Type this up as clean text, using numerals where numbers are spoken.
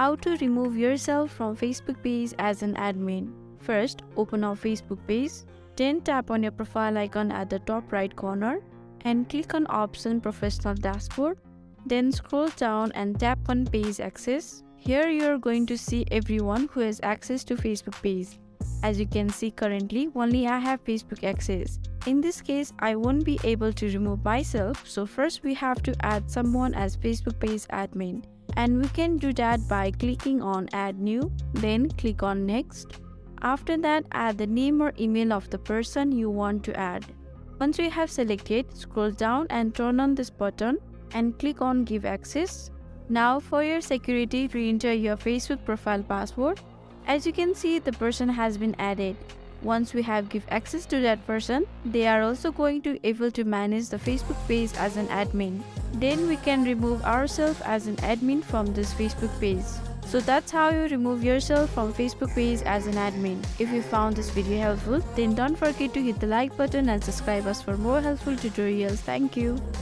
How to remove yourself from Facebook page as an admin. First, open our Facebook page. Then tap on your profile icon at the top right corner and click on option Professional Dashboard. Then scroll down and tap on Page Access. Here you are going to see everyone who has access to Facebook page. As you can see, currently only I have Facebook access. In this case, I won't be able to remove myself, so first we have to add someone as Facebook page admin. And we can do that by clicking on Add New, then click on Next. After that, add the name or email of the person you want to add. Once we have selected, scroll down and turn on this button and click on Give Access. Now for your security, re-enter your Facebook profile password. As you can see, the person has been added. Once we have give access to that person, they are also going to able to manage the Facebook page as an admin. Then we can remove ourselves as an admin from this Facebook page. So that's how you remove yourself from Facebook page as an admin. If you found this video helpful, then don't forget to hit the like button and subscribe us for more helpful tutorials. Thank you.